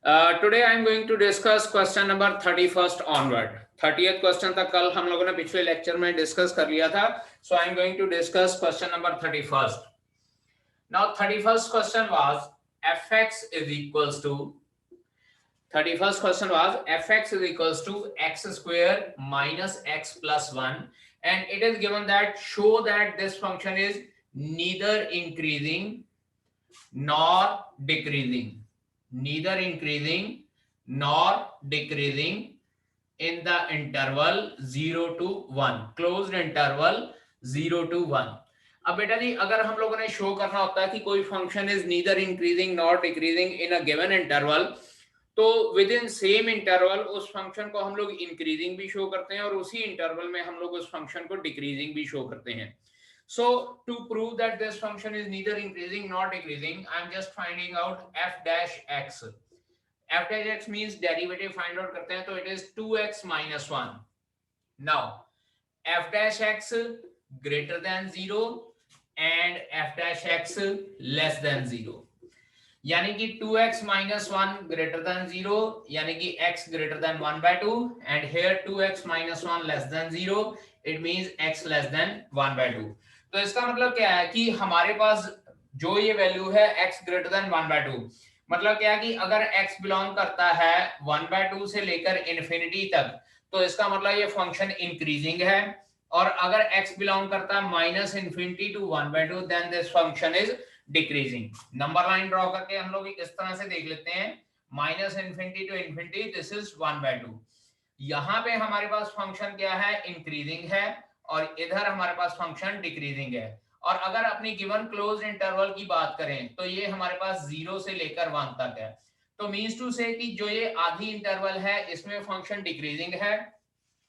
Today I am going to discuss question number 31st onward. 30th question तक कल हम लोगों ने पिछले लेक्चर में डिस्कस कर लिया था. So I am going to discuss question number 31st. Now 31st question was fx is equals to 31st question was fx is equals to x square minus x plus 1, and it is given that show that this function is neither increasing nor decreasing, neither increasing nor decreasing in the interval 0 to 1, closed interval 0 to 1. अब बेटा जी अगर हम लोगों ने show करना होता है कि कोई function is neither increasing not decreasing in a given interval, तो विद इन सेम इंटरवल उस फंक्शन को हम लोग इंक्रीजिंग भी शो करते हैं और उसी इंटरवल में हम लोग उस फंक्शन को डिक्रीजिंग भी शो करते हैं. So to prove that this function is neither increasing nor decreasing, I am just finding out f dash x. F dash x means derivative find out करते हैं, तो it is 2x minus 1. Now f dash x greater than 0 and f dash x less than 0. यानी कि 2x minus 1 greater than 0, यानी कि x greater than 1/2, and here 2x minus 1 less than 0, it means x less than 1/2. तो इसका मतलब क्या है कि हमारे पास जो ये वैल्यू है x greater than 1/2, मतलब क्या है कि अगर x बिलोंग करता है 1/2 से लेकर इन्फिनिटी तक, तो इसका मतलब ये फंक्शन इंक्रीजिंग है, और अगर x बिलोंग करता है minus infinity to 1/2, then this function is decreasing. Number line draw करके हम लोग इस तरह से देख लेते हैं, minus infinity to infinity, this is 1/2. यहाँ पे हमारे पास फंक्शन क्या है, इंक्रीजिंग है, और इधर हमारे पास फंक्शन डिक्रीजिंग है. और अगर अपनी गिवन क्लोज इंटरवल की बात करें तो ये हमारे पास 0 से लेकर 1 तक है. तो मींस टू से कि जो ये आधी इंटरवल है इसमें फंक्शन डिक्रीजिंग है,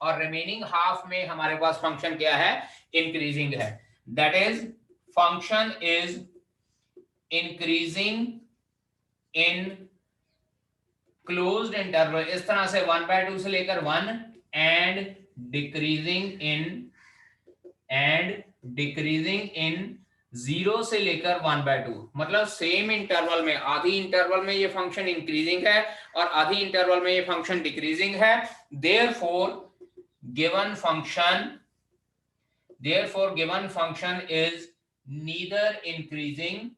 और रिमेनिंग हाफ में हमारे पास फंक्शन क्या है, इंक्रीजिंग है. That is function is increasing in closed interval, इस तरह से 1/2 से लेकर 1, एंड डिक्रीजिंग इन 0 से लेकर 1/2. मतलब सेम इंटरवल में, आधी इंटरवल में ये फंक्शन इंक्रीजिंग है और आधी इंटरवल में ये फंक्शन डिक्रीजिंग है. Therefore given function is neither increasing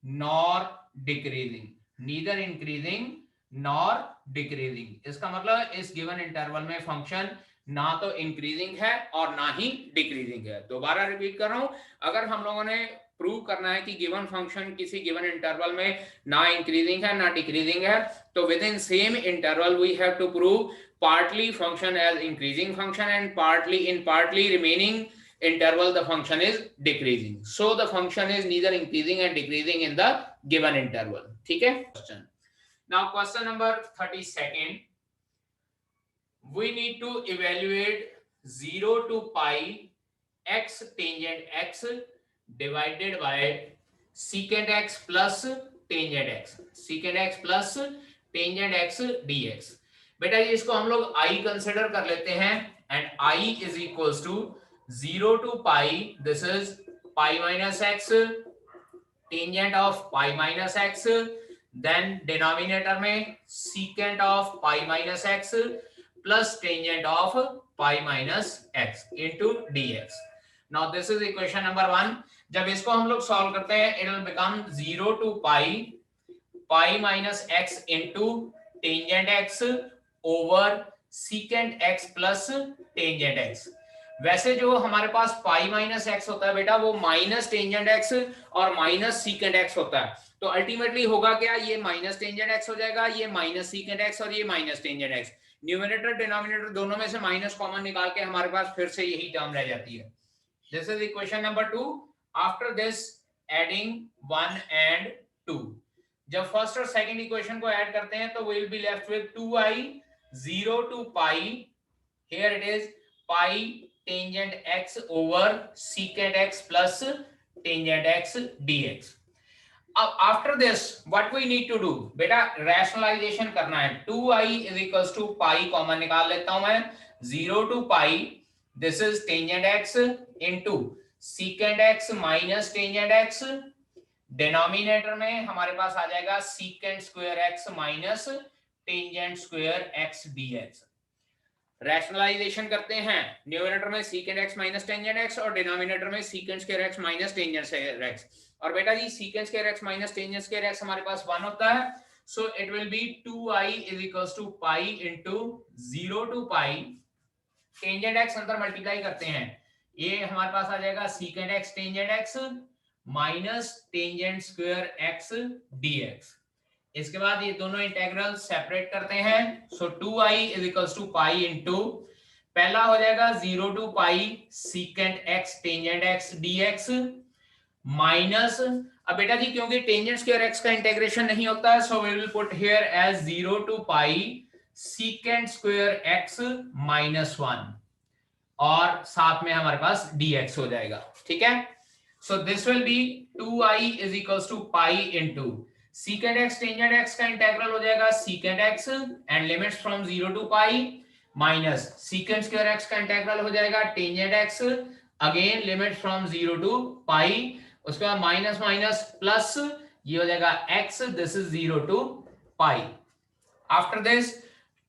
nor decreasing. इसका मतलब इस गिवन इंटरवल में फंक्शन ना तो इंक्रीजिंग है और ना ही डिक्रीजिंग है. दोबारा रिपीट कर रहा हूं, अगर हम लोगों ने प्रूव करना है कि गिवन फंक्शन किसी गिवन इंटरवल में ना इंक्रीजिंग है ना डिक्रीजिंग है, तो within same interval we have to prove partly function as increasing function and partly remaining interval the function is decreasing. So the function is neither increasing and decreasing in the given interval. ठीक है. Now question number 32nd, we need to evaluate 0 to pi x tangent x divided by secant x plus tangent x dx. बेटा ये इसको हम लोग I consider कर लेते हैं, and I is equals to 0 to pi, this is pi minus x, tangent of pi minus x, then denominator में secant of pi minus x plus tangent of pi minus x into dx. Now this is equation number 1. जब इसको हम लोग solve करते हैं, it will become 0 to pi minus x into tangent x over secant x plus tangent x. वैसे जो हमारे पास pi minus x होता है बेटा, वो माइनस टेंजेंट एक्स और माइनस सीकेंट एक्स होता है. तो अल्टीमेटली होगा क्या, ये माइनस टेंजेंट एक्स हो जाएगा, ये माइनस सीकेंट एक्स और ये minus tangent x. Numerator denominator दोनों में से माइनस कॉमन निकाल के हमारे पास फिर से यही टर्म रह जाती है. This is equation number 2. After this adding 1 and 2, जब फर्स्ट और सेकंड इक्वेशन को ऐड करते हैं तो we will be left with 2i 0 to pi, here it is pi tangent x over secant x plus tangent x dx. अब after this what we need to do, बेटा rationalization करना है. 2i is equals to pi common निकाल लेता हूं मैं, 0 to pi, this is tangent x into secant x minus tangent x denominator में हमारे पास आ जाएगा secant square x minus tangent square x dx. Rationalisation करते हैं, न्यूमरेटर में secant x minus tangent x और डिनोमिनेटर में secant square x minus tangent square x. और बेटा जी secant square x minus tangent square x हमारे पास 1 होता है, so it will be 2i is equals to pi into 0 to pi tangent x अंदर मल्टीप्लाई करते हैं, ये हमारे पास आ जाएगा secant x tangent x minus tangent square x dx. इसके बाद ये दोनों इंटीग्रल सेपरेट करते हैं, so 2i is equals to pi into पहला हो जाएगा 0 to pi secant x tangent x dx minus, अब बेटा जी क्योंकि टेंजेंट स्क्वायर एक्स का इंटीग्रेशन नहीं होता है, so we will put here as 0 to pi secant square x minus 1 और साथ में हमारे पास dx हो जाएगा, ठीक है। So this will be 2i is equals to pi into secant x tangent x का इंटीग्रल हो जाएगा secant x and limits from 0 to pi minus secant square x का इंटीग्रल हो जाएगा tangent x again limit from 0 to pi, उसके बाद minus minus plus ये हो जाएगा x, this is 0 to pi. After this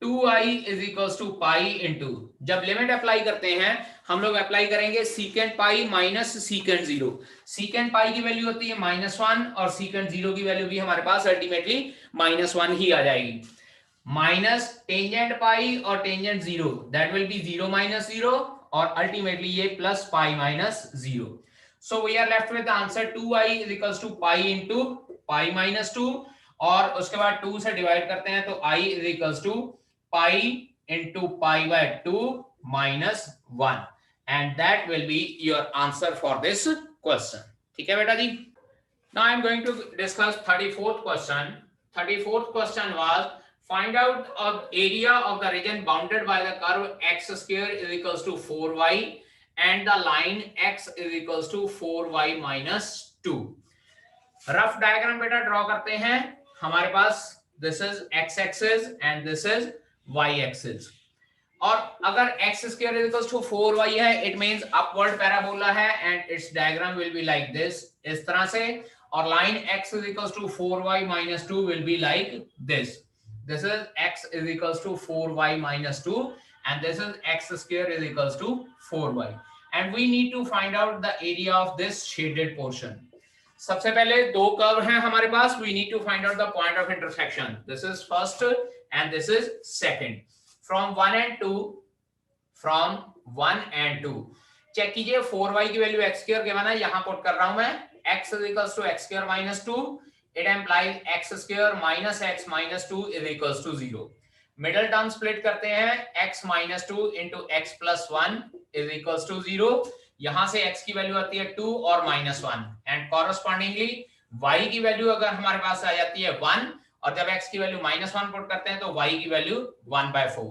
2i is equals to pi into, जब limit apply करते हैं हम लोग अप्लाई करेंगे secant pi minus secant 0। Secant pi की वैल्यू होती है -1 और सीकेंट 0 की वैल्यू भी हमारे पास अल्टीमेटली -1 ही आ जाएगी। माइनस टेंजेंट पाई और tangent 0 that will be 0 minus 0 और अल्टीमेटली ये plus pi minus 0। So we are left with the answer 2i is equals to pi into pi minus 2 और उसके बाद 2 से डिवाइड करते हैं तो i is equals to pi into pi by 2 minus 1 and that will be your answer for this question, ठीक है बेटा जी। Now I am going to discuss 34th question. 34th question was find out of area of the region bounded by the curve x square is equals to 4y and the line x is equals to 4y minus 2। Rough diagram बेटा draw करते हैं, हमारे पास this is x axis and this is y axis और अगर x square is equals to 4y है it means upward parabola है and it's diagram will be like this, इस तरह से, और line x is equals to 4y minus 2 will be like this, this is x is equals to 4y minus 2 and this is x square is equals to 4y and we need to find out the area of this shaded portion। सबसे पहले दो curve हैं हमारे पास, we need to find out the point of intersection, this is first and this is second, from 1 and 2, from 1 and 2 check कीजिए 4y की value x square के बना यहां पुट कर रहा हूं मैं, x is equals to x square minus 2, it implies x square minus x minus 2 is equals to 0। Middle term split करते हैं, x minus 2 into x plus 1 is equals to 0, यहां से x की वैल्यू आती है 2 और -1 एंड कॉरेस्पॉन्डिंगली y की value अगर हमारे पास आ जाती है 1 और जब x की वैल्यू -1 पुट करते हैं तो y की वैल्यू 1/4।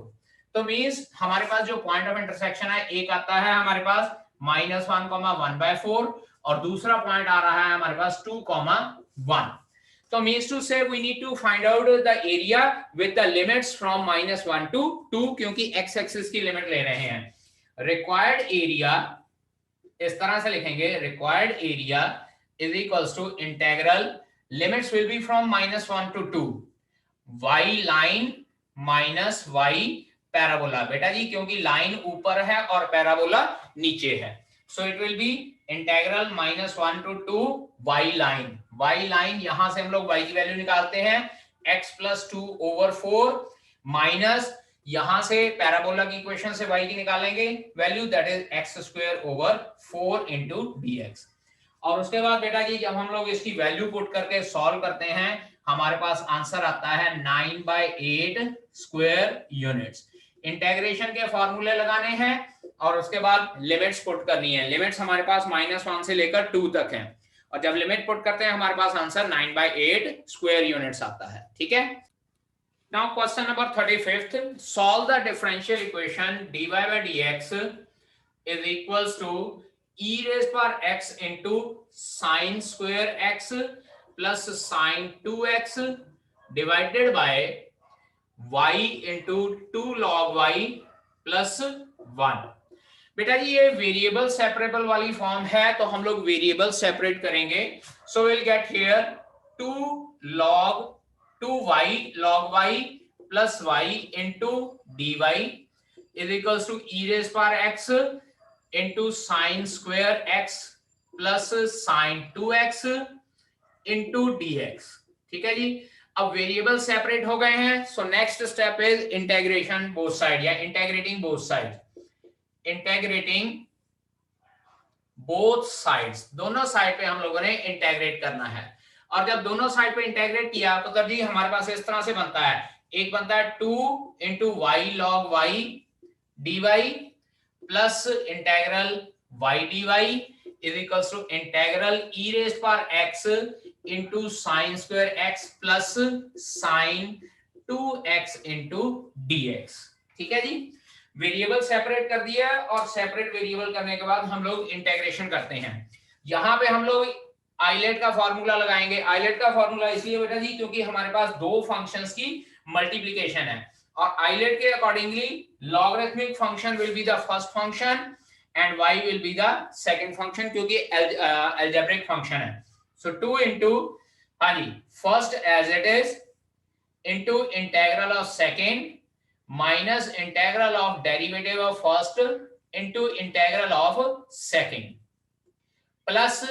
तो मींस हमारे पास जो पॉइंट ऑफ इंटरसेक्शन है एक आता है हमारे पास -1, 1/4 और दूसरा पॉइंट आ रहा है हमारे पास 2, 1। तो मींस टू से we need to find out the area with the limits from -1 to 2 क्योंकि x एक्सिस की लिमिट ले रहे हैं। रिक्वायर्ड एरिया इस तरह से लिखेंगे, required area is equals to integral limits will be from -1 to 2 y line minus y parabola, बेटा जी क्योंकि लाइन ऊपर है और पैराबोला नीचे है, so it will B integral -1 to 2 y line यहां से हम लोग y की वैल्यू निकालते हैं x plus 2/4 माइनस यहां से पैराबोला की इक्वेशन से y की निकालेंगे value that is x²/4 into dx। और उसके बाद बेटा जी जब हम लोग इसकी वैल्यू पुट करके सॉल्व करते हैं हमारे पास आंसर आता है 9/8 स्क्वायर यूनिट्स। इंटीग्रेशन के फॉर्मूले लगाने हैं और उसके बाद लिमिट्स पुट करनी है, लिमिट्स हमारे पास -1 से लेकर 2 तक हैं और जब लिमिट पुट करते हैं हमारे पास आंसर 9/8 स्क्वायर यूनिट्स आता है, ठीक है। Now question number 35th, solve the differential equation dy by dx is equals to e raised power x into sin square x plus sin 2x divided by y into 2 log y plus 1। बेटा जी ये variable separable वाली form है, तो हम लोग variable separate करेंगे. So will get here 2 log 2y log y plus y into dy is equals to e raised power x into sin square x plus sin 2x into dx. ठीक है जी. अब variable separate हो गए हैं, so next step is integration both side या integrating both side. Integrating both sides, दोनों side पे हम लोगों ने इंटेग्रेट करना है. और जब दोनों साइड पे इंटेग्रेट किया तो तब जी हमारे पास इस तरह से बनता है. एक बनता है 2 into y log y dy plus integral y dy is equals to integral e raised power x into sin square x plus sin 2x into dx. ठीक है जी. वेरिएबल सेपरेट कर दिया और सेपरेट वेरिएबल करने के बाद हम लोग इंटीग्रेशन करते हैं. यहां पे हम लोग आइलेट का फॉर्मूला लगाएंगे. आइलेट का फॉर्मूला इसलिए बेटा जी क्योंकि हमारे पास दो फंक्शंस की मल्टीप्लिकेशन है और आइलेट के accordingly logarithmic function will be the first function and y will be the second function क्योंकि algebraic function है. So 2 into हाँ जी first as it is into integral of second minus integral of derivative of first into integral of second plus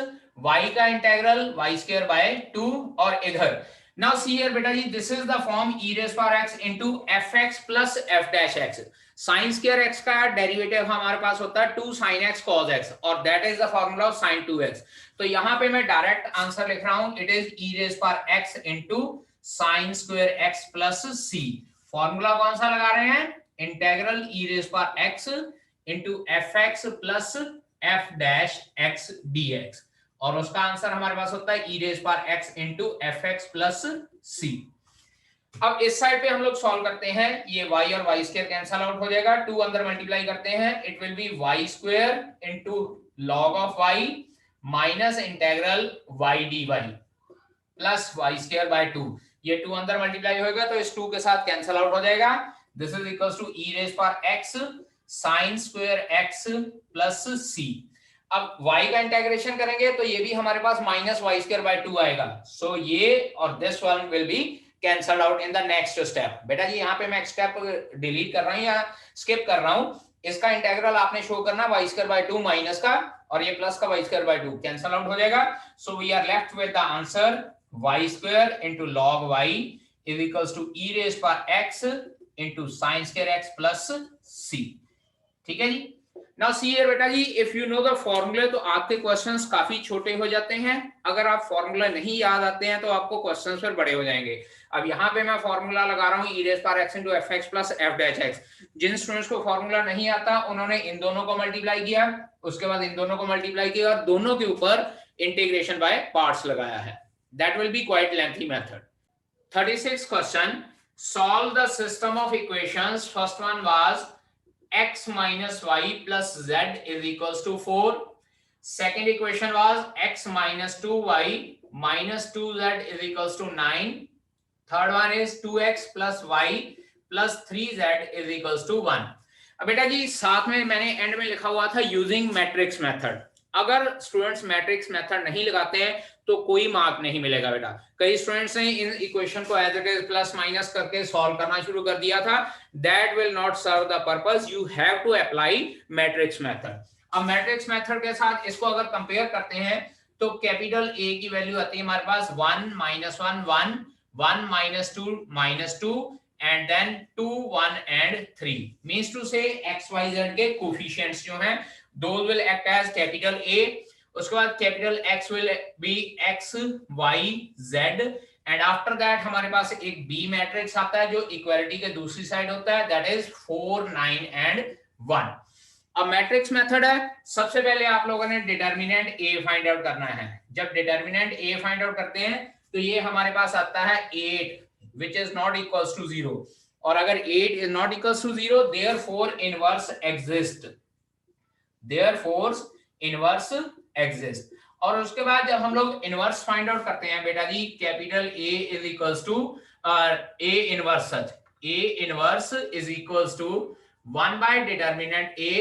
y का integral y square by 2 और इधर. Now see here beta ji this is the form e raised power x into fx plus f dash x. sin square x का derivative हमारे पास होता है 2 sin x cos x और that is the formula of sin 2x. तो यहाँ पे मैं direct answer लिख रहा हूँ it is e raised power x into sin square x plus c. Formula कौन सा लगा रहे हैं? Integral e raised power x into fx plus f dash x dx और उसका आंसर हमारे पास होता है e raised power x into fx plus c. अब इस साइड पे हम लोग सॉल्व करते हैं. ये y और y स्क्वायर कैंसिल आउट हो जाएगा. 2 अंदर मल्टीप्लाई करते हैं. It will B y square into log of y minus integral y dy plus y square by 2. ये 2 अंदर मल्टीप्लाई होएगा तो इस 2 के साथ कैंसिल आउट हो जाएगा. This is equals to e raised power x sin square x plus c. अब y का इंटीग्रेशन करेंगे तो ये भी हमारे पास माइनस y स्क्वायर बाय 2 आएगा. सो ये और this one will be cancelled out in the next step. बेटा जी यहाँ पे मैं एक स्टेप डिलीट कर रहा हूँ या स्किप कर रहा हूँ. इसका इंटीग्रल आपने शो करना y स्क्वायर बाय 2 माइनस का और ये प्लस का y square by 2 cancel out हो जाएगा. So we are left with the answer y square into log y is equals to e raise power x into sin square x plus c. ठीक है जी. Now see here बेटा जी if you know the formula तो आपके questions काफी छोटे हो जाते हैं. अगर आप फॉर्मूला नहीं याद आते हैं तो आपको क्वेश्चंस फिर बड़े हो जाएंगे. अब यहाँ पे मैं फॉर्मूला लगा रहा हूँ e raised power x into fx plus f dash x. जिन स्टूडेंट्स को फॉर्मूला नहीं आता उन्होंने इन दोनों को मल्टीप्लाई किया, उसके बाद इन दोनों को मल्टीप्लाई किया और दोनों के ऊपर इंटीग्रेशन बाय पार्ट्स लगाया है. That will be quite lengthy method. 36 question. Solve the system of equations. First one was x minus y plus z is equals to 4. Second equation was x minus 2y minus 2z is equals to 9. Third one is 2x plus y plus 3z is equals to 1. अब बेटा जी साथ में मैंने and में लिखा हुआ था using matrix method. अगर स्टूडेंट्स मैट्रिक्स मेथड नहीं लगाते हैं तो कोई मार्क नहीं मिलेगा बेटा. कई स्टूडेंट्स ने इन इक्वेशन को as it is plus minus करके सॉल्व करना शुरू कर दिया था. That will not serve the purpose. You have to apply matrix method. अब मैट्रिक्स मेथड के साथ इसको अगर कंपेयर करते हैं तो कैपिटल ए की वैल्यू आती है हमारे पास 1 minus 1 1 1 minus 2 minus 2 and then 2 1 and 3 means to say x y z के कोफिशिएंट्स जो हैं those will act as capital A. उसके बाद capital X will be X Y Z and after that हमारे पास एक B मैट्रिक्स आता है जो इक्वालिटी के दूसरी साइड होता है. that is 4 9 and 1. अब मैट्रिक्स मेथड है. सबसे पहले आप लोगों ने डिटर्मिनेंट A फाइंड आउट करना है. जब डिटर्मिनेंट A फाइंड आउट करते हैं तो ये हमारे पास आता है 8 which is not equals to 0 और अगर 8 is not equals to 0 therefore inverse exists. Therefore inverse exists. और उसके बाद जब हम लोग इनवर्स फाइंड आउट करते हैं बेटा G capital A is equals to A inverse such A inverse is equals to 1 by determinant A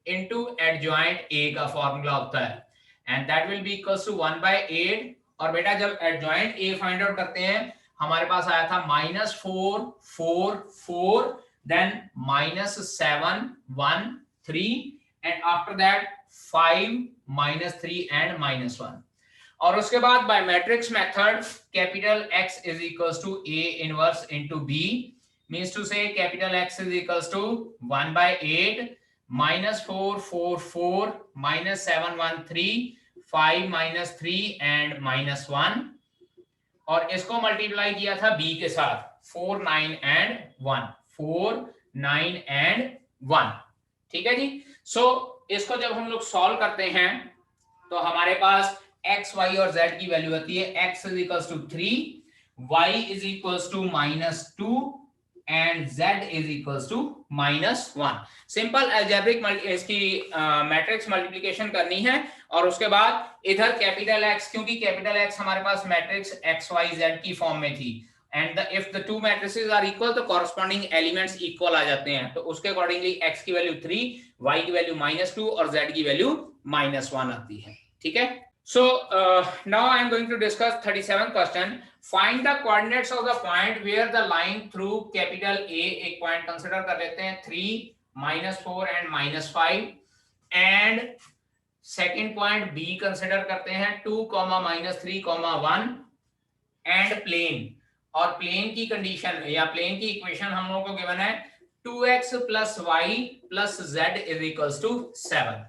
into adjoint A का फॉर्मूला होता है, and that will be equals to 1/8। और बेटा जब एडजॉइंट ए फाइंड आउट करते हैं हमारे पास आया था -4 4 4, then -7 1 3, and after that 5 -3 and -1। और उसके बाद by matrix method capital X is equals to A inverse into B, means to से capital X is equals to 1/8 -4 4 4 -7 1 3 5 -3 and -1, और इसको मल्टीप्लाई किया था B के साथ 4 9 एंड 1 4 9 एंड 1। ठीक है जी। सो इसको जब हम लोग सॉल्व करते हैं तो हमारे पास x y और z की वैल्यू आती है x is equals to 3, y is equals to -2 and z is equals to -1। Simple algebraic इसकी मैट्रिक्स मल्टीप्लिकेशन करनी है, और उसके बाद इधर कैपिटल X, क्योंकि कैपिटल X हमारे पास मैट्रिक्स x y z की फॉर्म में थी, and if the two matrices are equal तो कॉरस्पॉन्डिंग एलिमेंट्स इक्वल आ जाते हैं, तो उसके अकॉर्डिंगली x की वैल्यू 3, y की वैल्यू -2 और z की वैल्यू -1 आती है। ठीक है। So now I am going to discuss 37th question. Find the coordinates of the point where the line through capital A, एक point consider कर लेते हैं 3 -4 and -5, and second point B consider करते हैं 2, -3, 1 and plane। और plane की condition या plane की इक्वेशन हम लोगों को गिवन है 2x + y + z = 7।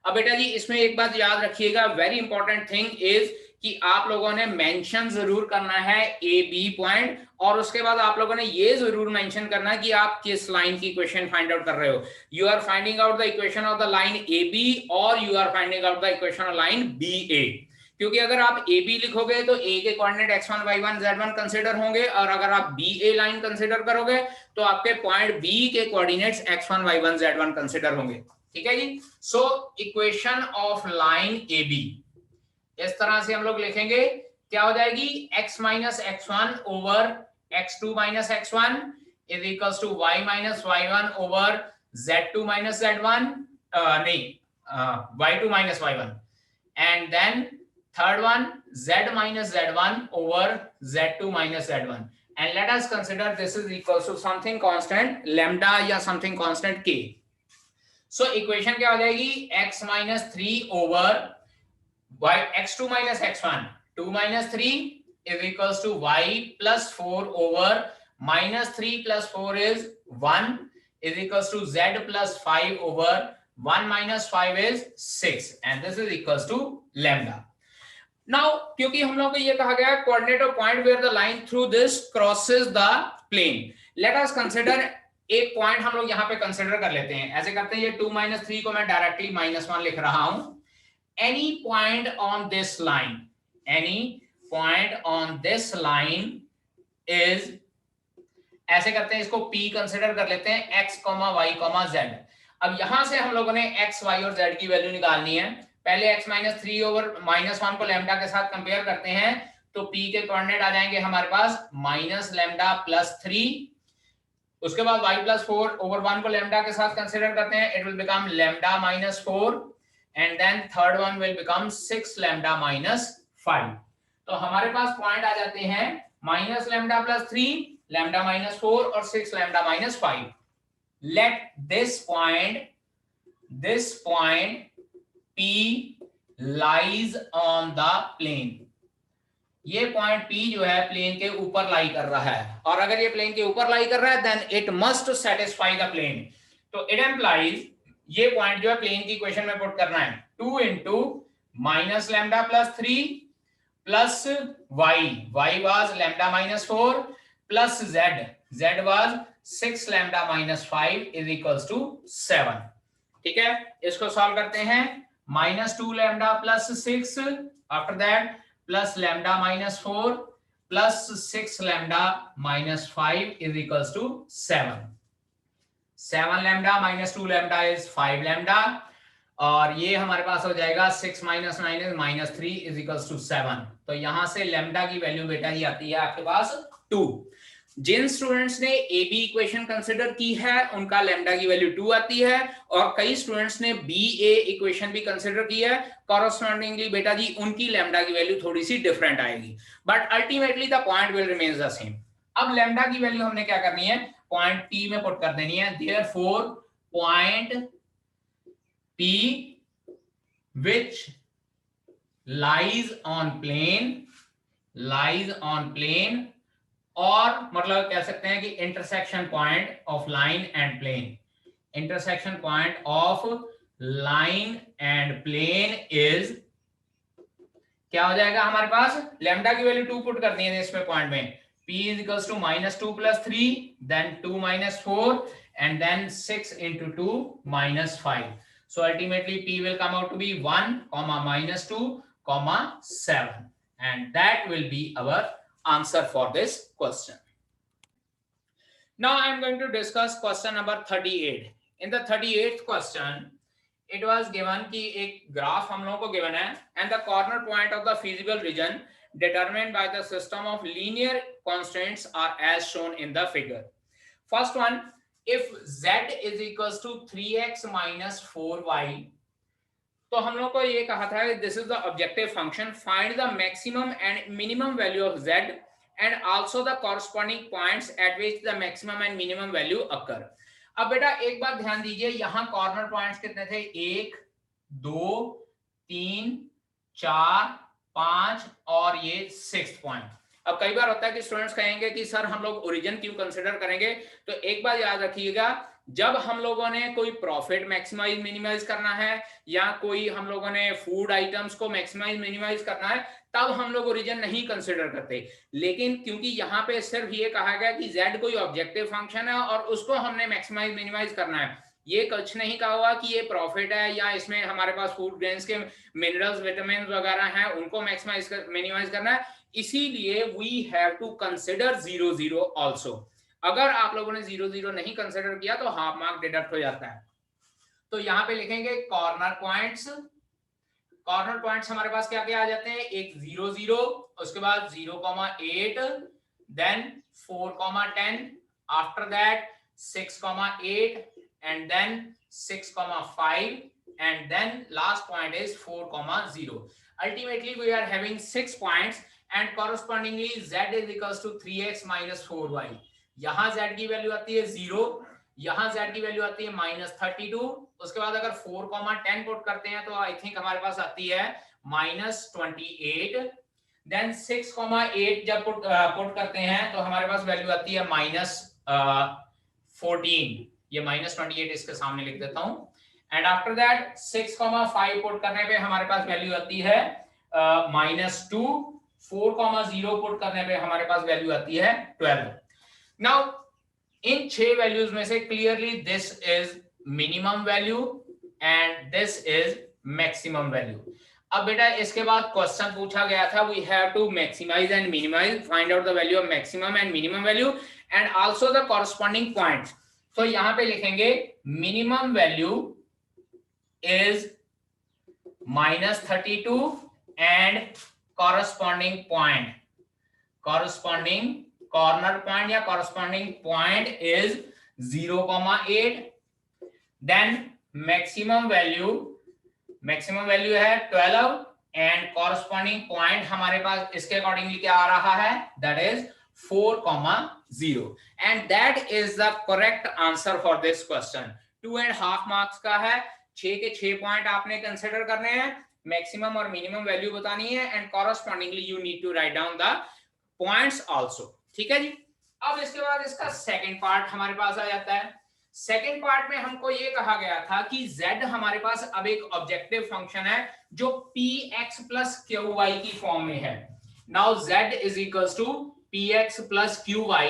अब बेटा जी इसमें एक बात याद रखिएगा, वेरी इंपॉर्टेंट थिंग इज कि आप लोगों ने मेंशन जरूर करना है ए बी पॉइंट, और उसके बाद आप लोगों ने ये जरूर मेंशन करना है कि आप किस लाइन की इक्वेशन फाइंड आउट कर रहे हो। You are finding out the equation of the line A B, और you are finding out the equation of line B A. क्योंकि अगर आप ए बी लिखोगे तो ए के coordinate x1 y1 z1 consider होंगे, और अगर आप बी ए लाइन कंसीडर करोगे तो आपके पॉइंट बी के coordinates x1 y1 z1 consider होंगे। ठीक है जी। So equation of line A B इस तरह से हम लोग लिखेंगे, क्या हो जाएगी x - x1 over x2 - x1 is equals to y - y1 over z2 - z1, नहीं y2 - y1, and then third one z - z1 over z2 - z1, and let us consider this is equals to something constant lambda या something constant k। So equation क्या हो जाएगी x - 3 over y x2 - x1 2 - 3 is equals to y + 4 over -3 + 4 is 1 is equals to z + 5 over 1 - 5 is 6, and this is equals to lambda। Now क्योंकि हम लोग को ये कहा गया coordinate of point where the line through this crosses the plane, let us consider एक point हम लोग यहाँ पे कंसीडर कर लेते हैं। ऐसे करते हैं, ये 2 - 3 को मैं डायरेक्टली -1 लिख रहा हूं। Any point on this line, any point on this line is, ऐसे करते हैं इसको P कंसीडर कर लेते हैं x, y, z। अब यहां से हम लोगों ने x, y और z की वैल्यू निकालनी है। पहले x - 3 ओवर -1 को लैम्डा के साथ कंपेयर करते हैं, तो P के कोऑर्डिनेट आ जाएंगे हमारे पास -λ + 3। उसके बाद y + 4 ओवर 1 को लैम्डा के साथ कंसीडर करते हैं, it will become λ - 4, and then third one will become 6λ - 5। तो हमारे पास पॉइंट आ जाते हैं -λ + 3, λ - 4 और 6λ - 5। Let this point P lies on the plane। ये पॉइंट P जो है प्लेन के ऊपर लाई कर रहा है, और अगर ये प्लेन के ऊपर लाई कर रहा है then it must satisfy the plane. तो इट एम्प्लाइज ये पॉइंट जो है प्लेन की इक्वेशन में पुट करना है 2 into -λ + 3 plus y was λ - 4 plus z was 6λ - 5 is equals to 7। ठीक है, इसको सॉल्व करते हैं। -2λ + 6 after that plus λ - 4 plus 6λ - 5 is equals to 7। 7λ - 2λ is 5λ, और ये हमारे पास हो जाएगा 6 - 9 is -3 is equals to 7। तो यहां से लैम्डा की वैल्यू बेटा ही आती है आपके पास 2। जिन स्टूडेंट्स ने ए बी इक्वेशन कंसिडर की है उनका लैम्डा की वैल्यू 2 आती है, और कई स्टूडेंट्स ने बी ए इक्वेशन भी कंसिडर की है, कॉरस्पॉन्डिंगली बेटा जी उनकी लैम्डा की वैल्यू थोड़ी सी डिफरेंट आएगी, but ultimately the point will remain the same. अब लैम्डा की वैल्यू हमने क्या करनी है, पॉइंट पी में पुट कर देनी है। Therefore point P which lies on plane, और मतलब कह सकते हैं कि intersection point of line and plane, intersection point of line and plane is, क्या हो जाएगा हमारे पास, लैम्डा की वैल्यू 2 पुट करनी है इसमें पॉइंट में, p is equals to -2 plus 3, then 2 minus 4, and then 6 into 2 minus 5. So ultimately p will come out to be 1, -2, 7, and that will be our answer for this question. Now I am going to discuss question number 38. In the 38th question, it was given कि एक graph हम लोगों को given है, and the corner point of the feasible region determined by the system of linear constraints are as shown in the figure. First one, if z is equals to 3x minus 4y, तो हम लोग को ये कहा था this is the objective function, find the maximum and minimum value of z and also the corresponding points at which the maximum and minimum value occur. अब बेटा एक बात ध्यान दीजिए, यहां कॉर्नर पॉइंट्स कितने थे, 1 2 3 4 5 और ये 6th पॉइंट। अब कई बार होता है कि स्टूडेंट्स कहेंगे कि सर हम लोग ओरिजिन क्यों कंसिडर करेंगे, तो एक बात याद रखिएगा, जब हम लोगों ने कोई प्रॉफिट मैक्सिमाइज मिनिमाइज करना है या कोई हम लोगों ने फूड आइटम्स को मैक्सिमाइज मिनिमाइज करना है, तब हम लोग ओरिजिन नहीं कंसिडर करते। लेकिन क्योंकि यहाँ पे सिर्फ ये कहा गया कि z कोई ऑब्जेक्टिव फंक्शन है और उसको हमने मैक्सिमाइज मिनिमाइज करना है, ये कुछ नहीं कहा हुआ कि ये प्रॉफिट है या इसमें हमारे पास फूड ग्रेन्स के मिनरल्स विटामिन वगैरह हैं उनको मैक्सिमाइज मिनिमाइज करना है, इसीलिए we have to consider 0 0 also. अगर आप लोगों ने 0 0 नहीं कंसिडर किया तो हाफ मार्क डिडक्ट हो जाता है। तो यहाँ पे लिखेंगे कॉर्नर पॉइंट्स, कॉर्नर पॉइंट्स हमारे पास क्या क्या आ जाते हैं, एक 0 0, उसके बाद 0,8, then 4,10, after that 6,8 and then 6,5 and then last point is 4,0. Ultimately we are having 6 points and correspondingly z is equals to 3x minus 4y. यहाँ z की वैल्यू आती है 0, यहाँ z की वैल्यू आती है -32, उसके बाद अगर 4,10 पुट करते हैं तो आई थिंक हमारे पास आती है -28, देन 6,8 जब पुट करते हैं तो हमारे पास वैल्यू आती है -14, ये -28 इसके सामने लिख देता हूं, एंड आफ्टर दैट 6,5 पुट करने पे हमारे पास वैल्यू आती है -2, 4,0 पुट करने पे हमारे पास वैल्यू आती है 12। नाउ इन 6 वैल्यूज में से clearly this is minimum value and this is maximum value. अब बेटा इसके बाद क्वेश्चन पूछा गया था, we have to maximise and minimise, find out the value of maximum and minimum value and also the corresponding points. तो यहां पे लिखेंगे minimum value is -32 and corresponding point, corresponding corner point या corresponding point is 0,8, then maximum value है 12 and corresponding point हमारे पास इसके accordingly क्या आ रहा है, that is 4,0, and that is the correct answer for this question. 2.5 marks का है, 6 के 6 पॉइंट आपने कंसिडर करने हैं, मैक्सिमम और मिनिमम वैल्यू बतानी है and correspondingly you need to write down the points also. ठीक है जी। अब इसके बाद इसका सेकंड पार्ट हमारे पास आ जाता है। सेकंड पार्ट में हमको ये कहा गया था कि z हमारे पास अब एक ऑब्जेक्टिव फंक्शन है जो px plus qy की फॉर्म में है। Now z is equals to px plus qy,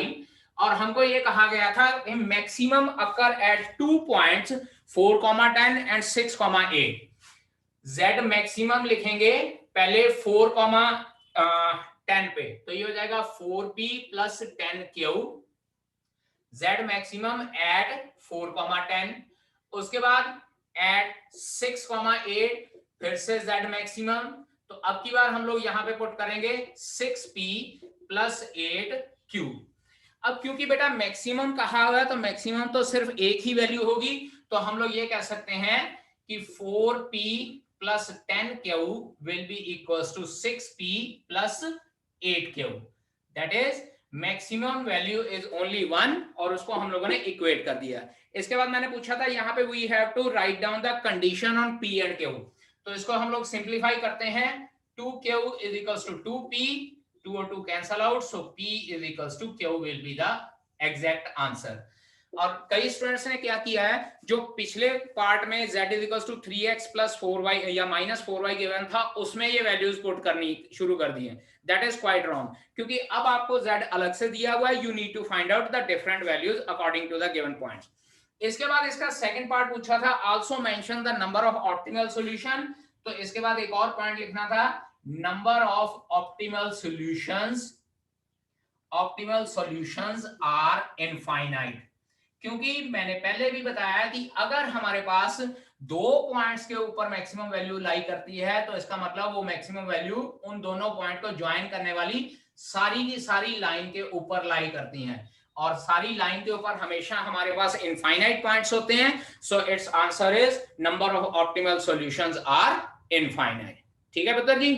और हमको ये कहा गया था maximum occur at 2 points 4,10 and 6,8। z maximum लिखेंगे पहले 4,10 पे, तो ये हो जाएगा 4p plus 10q, z maximum eight 4,10, उसके बाद एट 6,8 फिर से z मैक्सिमम, तो अब की बार हम लोग यहाँ पे पुट करेंगे 6p plus 8q। अब क्योंकि बेटा मैक्सिमम कहा हुआ है तो मैक्सिमम तो सिर्फ एक ही वैल्यू होगी, तो हम लोग ये कह सकते हैं कि 4p plus 10q will be equals to 6p plus 8q. That is maximum value is only 1 और उसको हम लोगों ने इक्वेट कर दिया। इसके बाद मैंने पूछा था यहाँ पे we have to write down the condition on p and q, तो इसको हम लोग सिंप्लीफाई करते हैं। 2q is equals to 2p, 2 और 2 cancel out, so p is equals to q will be the exact answer. और कई स्टूडेंट्स ने क्या किया है, जो पिछले पार्ट में z is equals to 3x plus 4y या minus 4y गिवन था उसमें ये वैल्यूज पुट करनी शुरू कर दी हैं। दैट इज क्वाइट रॉन्ग, क्योंकि अब आपको z अलग से दिया हुआ है, you need to find out the different values according to the given points. इसके बाद इसका सेकंड पार्ट पूछा था also mention the number of optimal solution, तो इसके बाद एक और पॉइंट लिखना था number of optimal solutions, optimal solutions are infinite. क्योंकि मैंने पहले भी बताया कि अगर हमारे पास दो पॉइंट्स के ऊपर मैक्सिमम वैल्यू लाई करती है तो इसका मतलब वो मैक्सिमम वैल्यू उन दोनों पॉइंट को ज्वाइन करने वाली सारी की सारी लाइन के ऊपर लाई करती हैं, और सारी लाइन के ऊपर हमेशा हमारे पास इनफाइनाइट पॉइंट्स होते हैं। So it's answer is number of optimal solutions are infinite. ठीक है पुत्र जी।